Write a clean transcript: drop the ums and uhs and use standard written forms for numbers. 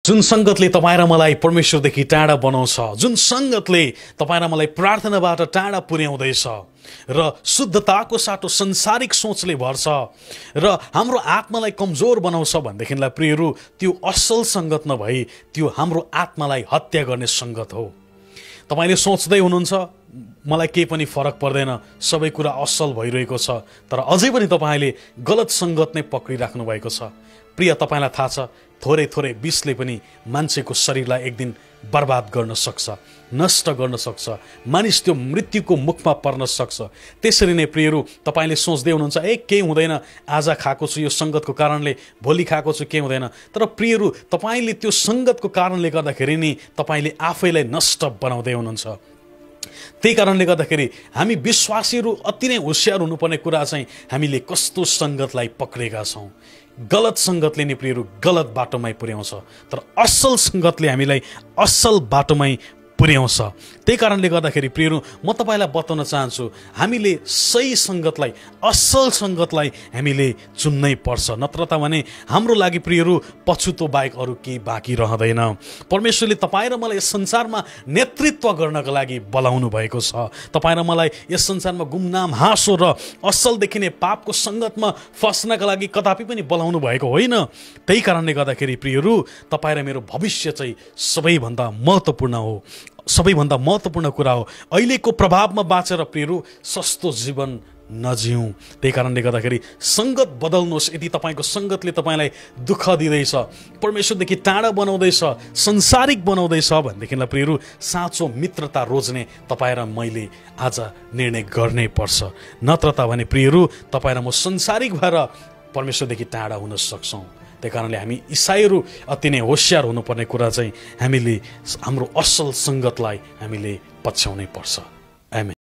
जुन संगतले तपाईँ र मलाई परमेश्वरदेखि टाढा बनाउँछ, जुन संगतले तपाईँ र मलाई प्रार्थनाबाट टाढा पुर्याउँदैछ र शुद्धताको साटो संसारिक सोचले भर्छ र हाम्रो आत्मालाई कमजोर बनाउँछ भनेदेखिलाई प्रियहरू त्यो असल संगत नभई त्यो हाम्रो आत्मालाई हत्या गर्ने संगत हो। तपाईले सोच्दै हुनुहुन्छ मलाई केही पनि फरक पर्दैन, सबै कुरा असल भइरहेको छ, तर अझै पनि तपाईले गलत संगत नै पक्रिराख्नु भएको छ। प्रिय, तपाईलाई थाहा छ थोरै थोरै विषले पनि मान्छेको शरीरलाई एक दिन बर्बाद गर्न सक्छ, नष्ट गर्न सक्छ, मानिस त्यो मृत्युको मुखमा पर्न सक्छ। त्यसरी नै प्रियहरू तपाईले सोच्दै हुनुहुन्छ केही हुँदैन, आज खाएको छु यो संगतको कारणले, भोलि खाएको छु केही हुँदैन। तर प्रियहरू तपाईले त्यो संगतको कारणले गर्दाखेरि नि तपाईले आफैलाई नष्ट बनाउँदै हुनुहुन्छ। त्यही कारणले गर्दाखेरि हामी विश्वासीहरू अति नै होशियार हुनुपर्ने कुरा चाहिँ हामीले कस्तो संगतलाई पक्रेका छौँ। गलत संगतले नि प्रियहरू गलत बाटोमै पुर्याउँछ, तर असल संगतले हामीलाई असल बाटोमै पुर्याउँछ। त्यही कारणले गर्दाखेरि प्रियहरू म तपाईलाई बताउन चाहन्छु हामीले सही संगतलाई, असल संगतलाई हामीले चुन्नै पर्छ, नत्र त भने हाम्रो लागि प्रियहरू पछुतो बाहेक अरू केही बाँकी रहँदैन। परमेश्वरले तपाईँ र मलाई यस संसारमा नेतृत्व गर्नका लागि बोलाउनु भएको छ। तपाईँ र मलाई यस संसारमा गुमनाम, हाँसो र असल देखिने पापको संगतमा फस्नका लागि कदापि पनि बोलाउनु भएको होइन। त्यही कारणले गर्दाखेरि प्रियहरू तपाईँ र मेरो भविष्य चाहिँ सबैभन्दा महत्त्वपूर्ण हो, सबैभन्दा महत्त्वपूर्ण कुरा हो। अहिलेको प्रभावमा बाँचेर प्रियहरू सस्तो जीवन नजिउँ। त्यही कारणले गर्दाखेरि संगत बदल्नुहोस्। यदि तपाईँको संगतले तपाईँलाई दुःख दिँदैछ, परमेश्वरदेखि टाढा बनाउँदैछ, संसारिक बनाउँदैछ भनेदेखिलाई प्रियहरू साँचो मित्रता रोज्ने तपाईँ र मैले आज निर्णय गर्नै पर्छ, नत्र त भने प्रियहरू तपाईँ र म संसारिक भएर परमेश्वरदेखि टाढा हुन सक्छौँ। त्यही कारणले हामी इसाईहरू अति नै होशियार हुनुपर्ने कुरा चाहिँ हामीले हाम्रो असल संगतलाई हामीले पछ्याउनै पर्छ। आमेन।